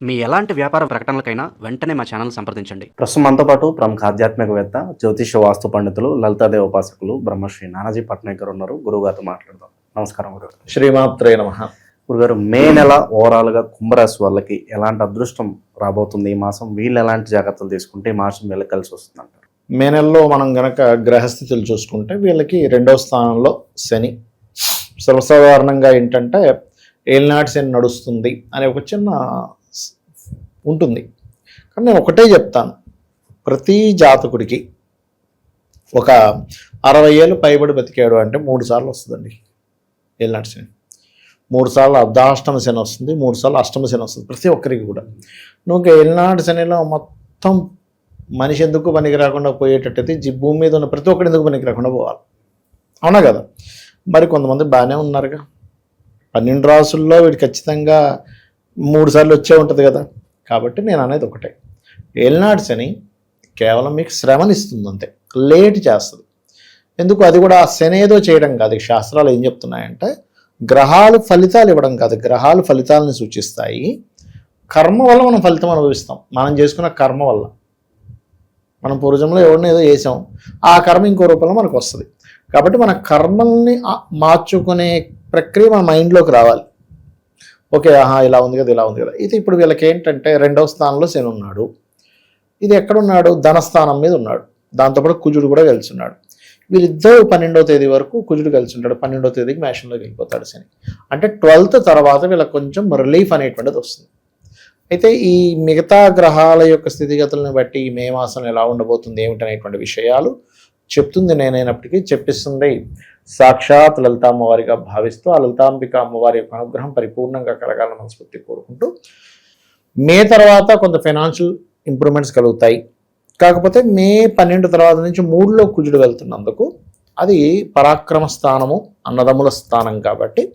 మీ ఎలాంటి వ్యాపార ప్రకటనలకైనా వెంటనే మా ఛానల్ సంప్రదించండి. ప్రస్తుతం మనతో పాటు ప్రముఖ ఆధ్యాత్మికవేత్త, జ్యోతిష వాస్తు పండితులు, లలితాదేవి ఉపాసకులు బ్రహ్మశ్రీ నానాజీ పట్నాయక్ గారు ఉన్నారు. గురువుగారితో మాట్లాడదాం. నమస్కారం గురుగారు. శ్రీమాత్రే నమః. గురుగారు, మే నెల ఓవరాల్గా కుంభరాశి వాళ్ళకి ఎలాంటి అదృష్టం రాబోతుంది ఈ మాసం? వీళ్ళు ఎలాంటి జాగ్రత్తలు తీసుకుంటే ఈ మాసం వీళ్ళకి కలిసి వస్తుంది అంటారు? మే నెలలో మనం గనక గ్రహస్థితులు చూసుకుంటే వీళ్ళకి 2వ స్థానంలో శని. సర్వసాధారణంగా ఏంటంటే ఏలినాటి శని నడుస్తుంది అనే ఒక చిన్న ఉంటుంది. కానీ నేను ఒకటే చెప్తాను, ప్రతి జాతకుడికి ఒక 60 ఏళ్ళు పైబడి బతికాడు అంటే 3 సార్లు వస్తుందండి ఏలినాటి శని. 3 సార్లు అర్ధాష్టమ శని వస్తుంది, 3 సార్లు అష్టమ శని వస్తుంది ప్రతి ఒక్కరికి కూడా. నువ్వు ఏలినాటి శనిలో మొత్తం మనిషి ఎందుకు పనికి రాకుండా పోయేటట్టయితే భూమి మీద ఉన్న ప్రతి ఒక్కటి ఎందుకు పనికి రాకుండా పోవాలి, అవునా కదా? మరి కొంతమంది బాగానే ఉన్నారుగా. 12 రాసుల్లో వీడు ఖచ్చితంగా 3 సార్లు వచ్చే ఉంటుంది కదా. కాబట్టి నేను అనేది ఒకటే, ఏలినాటి శని కేవలం మీకు శ్రమనిస్తుంది అంతే, లేట్ చేస్తుంది. ఎందుకు? అది కూడా శని ఏదో చేయడం కాదు. శాస్త్రాలు ఏం చెప్తున్నాయంటే గ్రహాలు ఫలితాలు ఇవ్వడం కాదు, గ్రహాలు ఫలితాలను సూచిస్తాయి. కర్మ వల్ల మనం ఫలితం అనుభవిస్తాం, మనం చేసుకున్న కర్మ వల్ల. మనం పూర్వజంలో ఎవరిని ఏదో చేసాం, ఆ కర్మ ఇంకో రూపంలో మనకు వస్తుంది. కాబట్టి మన కర్మల్ని మార్చుకునే ప్రక్రియ మన మైండ్లోకి రావాలి. ఓకే, ఇలా ఉంది కదా, ఇలా ఉంది కదా. ఇది ఇప్పుడు వీళ్ళకి ఏంటంటే 2వ స్థానంలో శని ఉన్నాడు. ఇది ఎక్కడున్నాడు? ధనస్థానం మీద ఉన్నాడు. దాంతోపాటు కుజుడు కూడా కలిసి ఉన్నాడు. వీళ్ళిద్దరూ 12వ తేదీ వరకు కుజుడు కలిసి ఉంటాడు. 12వ తేదీకి మేషంలోకి వెళ్ళిపోతాడు శని. అంటే 12th తర్వాత వీళ్ళకి కొంచెం రిలీఫ్ అనేటువంటిది వస్తుంది. అయితే ఈ మిగతా గ్రహాల యొక్క స్థితిగతులను బట్టి ఈ మే మాసం ఎలా ఉండబోతుంది ఏమిటనేటువంటి విషయాలు చెప్తుంది నేనైనప్పటికీ చెప్పిస్తుంది సాక్షాత్ లలితా అమ్మవారిగా భావిస్తూ, ఆ లలితాంబిక అమ్మవారి యొక్క అనుగ్రహం పరిపూర్ణంగా కలగాలని మనస్ఫూర్తి కోరుకుంటూ, మే తర్వాత కొంత ఫైనాన్షియల్ ఇంప్రూవ్మెంట్స్ కలుగుతాయి. కాకపోతే మే 12 తర్వాత నుంచి 3లో కుజుడు వెళ్తున్నందుకు అది పరాక్రమ స్థానము, అన్నదమ్ముల స్థానం కాబట్టి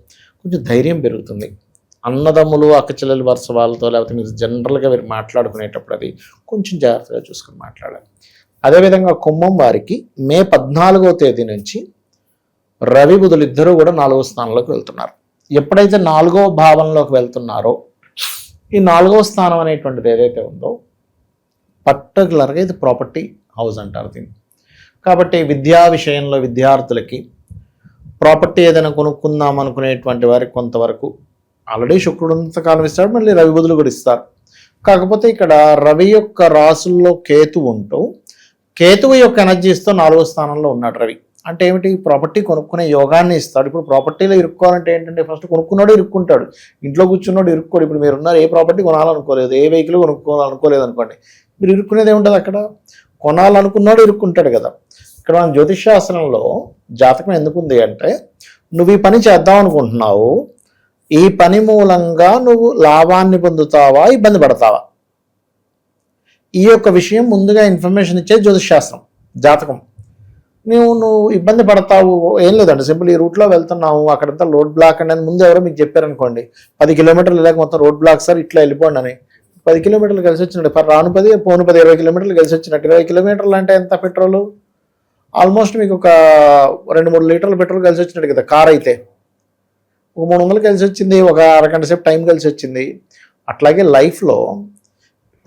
కొంచెం ధైర్యం పెరుగుతుంది. అన్నదమ్ములు, అక్కచెల్లెలు వరుస వాళ్ళతో, లేకపోతే మీరు జనరల్గా మీరు మాట్లాడుకునేటప్పుడు అది కొంచెం జాగ్రత్తగా చూసుకొని మాట్లాడాలి. అదేవిధంగా కుంభం వారికి మే 14వ తేదీ నుంచి రవి బుధులు ఇద్దరూ కూడా 4వ స్థానంలోకి వెళ్తున్నారు. ఎప్పుడైతే 4వ భావంలోకి వెళ్తున్నారో, ఈ 4వ స్థానం అనేటువంటిది ఏదైతే ఉందో పర్టికులర్గా ఇది ప్రాపర్టీ హౌస్ అంటారు దీన్ని. కాబట్టి విద్యా విషయంలో విద్యార్థులకి ప్రాపర్టీ ఏదైనా కొనుక్కుందాం అనుకునేటువంటి వారికి కొంతవరకు ఆల్రెడీ శుక్రుడు అంతకాలం ఇస్తాడు, మళ్ళీ రవి బుధులు కూడా ఇస్తారు. కాకపోతే ఇక్కడ రవి యొక్క రాసుల్లో కేతు ఉంటూ, కేతువు యొక్క ఎనర్జీస్తో 4వ స్థానంలో ఉన్నాడు రవి. అంటే ఏమిటి? ప్రాపర్టీ కొనుక్కునే యోగాన్ని ఇస్తాడు. ఇప్పుడు ప్రాపర్టీలో ఇరుక్కోవాలంటే ఏంటంటే ఫస్ట్ కొనుక్కున్నాడు ఇరుక్కుంటాడు, ఇంట్లో కూర్చున్నాడు ఇరుక్కోడు. ఇప్పుడు మీరు ఉన్నారు, ఏ ప్రాపర్టీ కొనాలనుకోలేదు, ఏ వెహికల్ కొనుక్కోవాలనుకోలేదు అనుకోండి, మీరు ఇరుక్కునేది ఏముంటుంది అక్కడ? కొనాలనుకున్నాడు ఇరుక్కుంటాడు కదా. ఇక్కడ మన జ్యోతిష్ శాస్త్రంలో జాతకం ఎందుకుంది అంటే, నువ్వు ఈ పని చేద్దాం అనుకుంటున్నావు, ఈ పని మూలంగా నువ్వు లాభాన్ని పొందుతావా, ఇబ్బంది పడతావా, ఈ యొక్క విషయం ముందుగా ఇన్ఫర్మేషన్ ఇచ్చేది జ్యోతిష్ శాస్త్రం, జాతకం. నువ్వు ఇబ్బంది పడతావు, ఏం లేదండి, సింపుల్ ఈ రూట్లో వెళ్తున్నావు, అక్కడంతా రోడ్ బ్లాక్ అండి అని ముందు ఎవరో మీకు చెప్పారనుకోండి, 10 కిలోమీటర్లు లేక మొత్తం రోడ్ బ్లాక్ సార్, ఇట్లా వెళ్ళిపోండి అని. 10 కిలోమీటర్లు కలిసి వచ్చినట్టు, రాను 10 పోను 10, 20 కిలోమీటర్లు కలిసి వచ్చినట్టు. 20 కిలోమీటర్లు అంటే ఎంత పెట్రోల్? ఆల్మోస్ట్ మీకు ఒక 2-3 లీటర్ల పెట్రోల్ కలిసి వచ్చినట్టు కదా. కార్ అయితే ఒక 300 కలిసి వచ్చింది, ఒక అరగంట సేపు టైం కలిసి వచ్చింది. అట్లాగే లైఫ్లో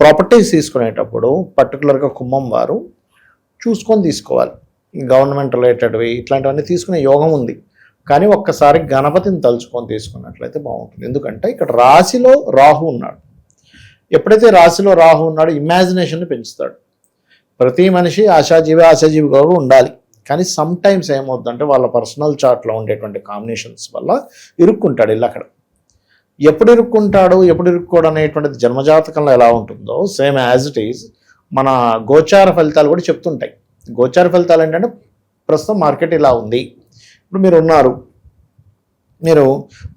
ప్రాపర్టీస్ తీసుకునేటప్పుడు పర్టికులర్గా కుంభం వారు చూసుకొని తీసుకోవాలి. గవర్నమెంట్ రిలేటెడ్వి ఇట్లాంటివన్నీ తీసుకునే యోగం ఉంది, కానీ ఒక్కసారి గణపతిని తలుచుకొని తీసుకున్నట్లయితే బాగుంటుంది. ఎందుకంటే ఇక్కడ రాశిలో రాహు ఉన్నాడు. ఎప్పుడైతే రాశిలో రాహు ఉన్నాడో ఇమాజినేషన్ని పెంచుతాడు. ప్రతి మనిషి ఆశాజీవి కూడా ఉండాలి. కానీ సమ్ టైమ్స్ ఏమవుతుందంటే వాళ్ళ పర్సనల్ చార్ట్లో ఉండేటువంటి కాంబినేషన్స్ వల్ల ఇరుక్కుంటాడు ఇల్లు అక్కడ. ఎప్పుడు ఇరుక్కోవడం అనేటువంటిది జన్మజాతకంలో ఎలా ఉంటుందో సేమ్ యాజ్ ఇట్ ఈజ్ మన గోచార ఫలితాలు కూడా చెప్తుంటాయి. గోచార ఫలితాలు ఏంటంటే ప్రస్తుతం మార్కెట్ ఇలా ఉంది, ఇప్పుడు మీరు ఉన్నారు, మీరు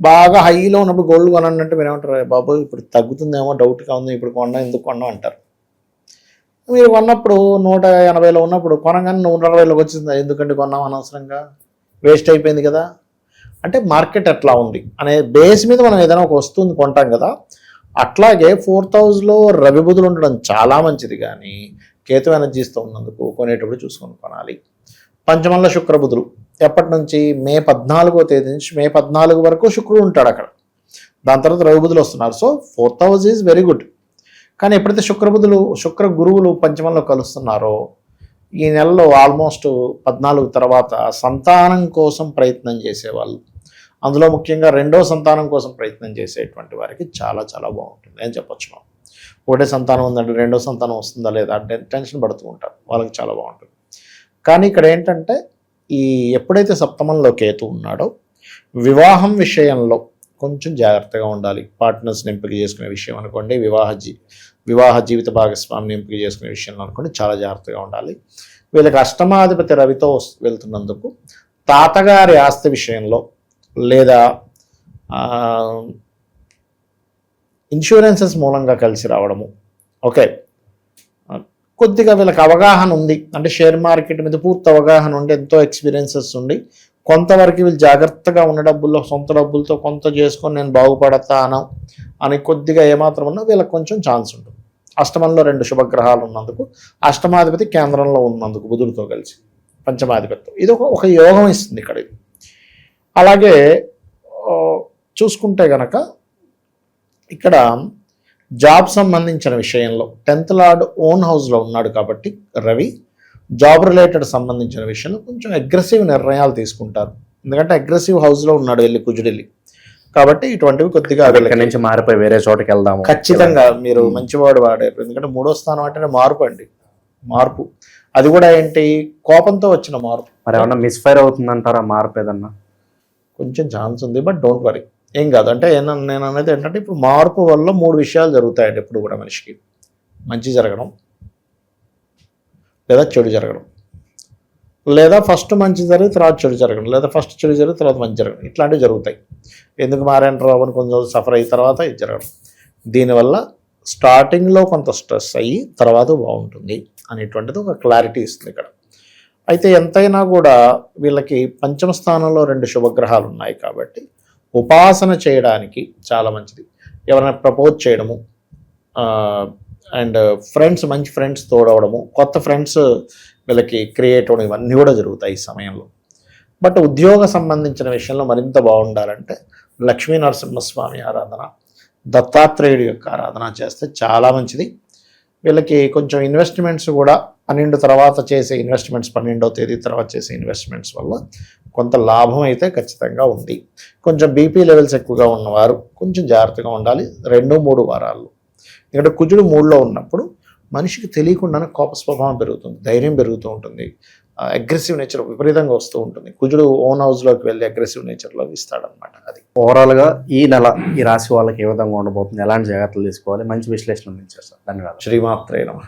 బాగా హైలో ఉన్నప్పుడు గోల్డ్ కొనంటే మీరు ఏమంటారు? బాబు ఇప్పుడు తగ్గుతుందేమో డౌట్గా ఉంది, ఇప్పుడు కొన్నా, ఎందుకు కొన్నా అంటారు. మీరు కొన్నప్పుడు 180లో ఉన్నప్పుడు కొనగానే 160లోకి వచ్చింది, ఎందుకంటే కొన్నాం అనవసరంగా, వేస్ట్ అయిపోయింది కదా. అంటే మార్కెట్ ఎట్లా ఉంది అనే బేస్ మీద మనం ఏదైనా ఒక వస్తువుని కొంటాం కదా. అట్లాగే 4000లో రవి బుధులు ఉండడం చాలా మంచిది, కానీ కేతు ఎనర్జీస్తో ఉన్నందుకు కొనేటప్పుడు చూసుకొని కొనాలి. పంచమంలో శుక్రబుధులు ఎప్పటి నుంచి? మే 14వ తేదీ నుంచి మే 14 వరకు శుక్రుడు ఉంటాడు అక్కడ. దాని తర్వాత రవి బుధులు వస్తున్నారు. So 4th house is very good. కానీ ఎప్పుడైతే శుక్ర గురువులు పంచమంలో కలుస్తున్నారో ఈ నెలలో ఆల్మోస్ట్ 14 తర్వాత సంతానం కోసం ప్రయత్నం చేసేవాళ్ళు, అందులో ముఖ్యంగా రెండో సంతానం కోసం ప్రయత్నం చేసేటువంటి వారికి చాలా చాలా బాగుంటుంది అని చెప్పొచ్చు. మనం ఒకటే సంతానం ఉందంటే రెండో సంతానం వస్తుందా లేదా అంటే టెన్షన్ పడుతూ ఉంటారు, వాళ్ళకి చాలా బాగుంటుంది. కానీ ఇక్కడ ఏంటంటే ఈ ఎప్పుడైతే సప్తమంలో కేతు ఉన్నాడో వివాహం విషయంలో కొంచెం జాగ్రత్తగా ఉండాలి. పార్ట్నర్స్ని ఎంపిక చేసుకునే విషయం అనుకోండి, వివాహ జీవిత భాగస్వామిని ఎంపిక చేసుకునే విషయంలో అనుకోండి చాలా జాగ్రత్తగా ఉండాలి. వీళ్ళకి అష్టమాధిపతి రవితో వెళ్తున్నందుకు తాతగారి ఆస్తి విషయంలో లేదా ఇన్సూరెన్సెస్ మూలంగా కలిసి రావడము, ఓకే, కొద్దిగా వీళ్ళకి అవగాహన ఉంది అంటే షేర్ మార్కెట్ మీద పూర్తి అవగాహన ఉండి ఎంతో ఎక్స్పీరియన్సెస్ ఉండి కొంతవరకు వీళ్ళు జాగ్రత్తగా ఉన్న డబ్బుల్లో సొంత డబ్బులతో కొంత చేసుకొని నేను బాగుపడతాను అని కొద్దిగా ఏమాత్రం ఉన్నా వీళ్ళకి కొంచెం ఛాన్స్ ఉంటుంది. అష్టమంలో 2 శుభగ్రహాలు ఉన్నందుకు, అష్టమాధిపతి కేంద్రంలో ఉన్నందుకు బుధుడితో కలిసి పంచమాధిపతి, ఇది ఒక యోగం ఇస్తుంది ఇక్కడ. అలాగే చూసుకుంటే గనక ఇక్కడ జాబ్ సంబంధించిన విషయంలో 10th లార్డ్ ఓన్ హౌస్లో ఉన్నాడు కాబట్టి రవి జాబ్ రిలేటెడ్ సంబంధించిన విషయంలో కొంచెం అగ్రెసివ్ నిర్ణయాలు తీసుకుంటారు. ఎందుకంటే అగ్రెసివ్ హౌస్లో ఉన్నాడు వెళ్ళి కుజుడెళ్ళి, కాబట్టి ఇటువంటివి కొద్దిగా ఇక్కడి నుంచి మారిపోయి వేరే చోటకి వెళ్దాము. ఖచ్చితంగా మీరు మంచివాడు వాడారు. ఎందుకంటే 3వ స్థానం అంటేనే మార్పు అండి, మార్పు. అది కూడా ఏంటి, కోపంతో వచ్చిన మార్పు. మరి ఏమన్నా మిస్ఫైర్ అవుతుందంటారా మార్పు ఏదన్నా? కొంచెం ఛాన్స్ ఉంది, బట్ డోంట్ వరీ, ఏం కాదు. అంటే నేను అనేది ఏంటంటే ఇప్పుడు మార్పు వల్ల 3 విషయాలు జరుగుతాయండి ఎప్పుడు కూడా మనిషికి. మంచి జరగడం, లేదా చెడు జరగడం, లేదా ఫస్ట్ మంచి జరిగి తర్వాత చెడు జరగడం, లేదా ఫస్ట్ చెడు జరిగి తర్వాత మంచి జరగడం, ఇట్లాంటివి జరుగుతాయి. ఎందుకు మారేంటారు అని కొంచెం సఫర్ అయిన తర్వాత ఇది జరగడం. దీనివల్ల స్టార్టింగ్లో కొంత స్ట్రెస్ అయ్యి తర్వాత బాగుంటుంది అనేటువంటిది ఒక క్లారిటీ ఇస్తుంది ఇక్కడ. అయితే ఎంతైనా కూడా వీళ్ళకి పంచమ స్థానంలో 2 శుభగ్రహాలు ఉన్నాయి కాబట్టి ఉపాసన చేయడానికి చాలా మంచిది. ఎవరైనా ప్రపోజ్ చేయడము అండ్ మంచి ఫ్రెండ్స్ తోడవడము, కొత్త ఫ్రెండ్స్ వీళ్ళకి క్రియేట్ అవ్వడం, ఇవన్నీ కూడా జరుగుతాయి ఈ సమయంలో. బట్ ఉద్యోగ సంబంధించిన విషయంలో మరింత బాగుండాలంటే లక్ష్మీ నరసింహస్వామి ఆరాధన, దత్తాత్రేయుడి యొక్క ఆరాధన చేస్తే చాలా మంచిది. వీళ్ళకి కొంచెం ఇన్వెస్ట్మెంట్స్ కూడా 12 తర్వాత చేసే ఇన్వెస్ట్మెంట్స్, 12వ తేదీ తర్వాత చేసే ఇన్వెస్ట్మెంట్స్ వల్ల కొంత లాభం అయితే ఖచ్చితంగా ఉంది. కొంచెం బీపీ లెవెల్స్ ఎక్కువగా ఉన్నవారు కొంచెం జాగ్రత్తగా ఉండాలి 2-3 వారాల్లో. ఎందుకంటే కుజుడు 3లో ఉన్నప్పుడు మనిషికి తెలియకుండానే కోప స్వభావం పెరుగుతుంది, ధైర్యం పెరుగుతూ ఉంటుంది, అగ్రెసివ్ నేచర్ విపరీతంగా వస్తూ ఉంటుంది. కుజుడు ఓన్ హౌస్లోకి వెళ్ళి అగ్రెసివ్ నేచర్లో ఇస్తాడనమాట. అది ఓవరాల్గా ఈ నెల ఈ రాశి వాళ్ళకి ఏ విధంగా ఉండబోతుంది, ఎలాంటి జాగ్రత్తలు తీసుకోవాలి, మంచి విశ్లేషణ అందించారు సార్. ధన్యవాదాలు. శ్రీమాత్రే నమః.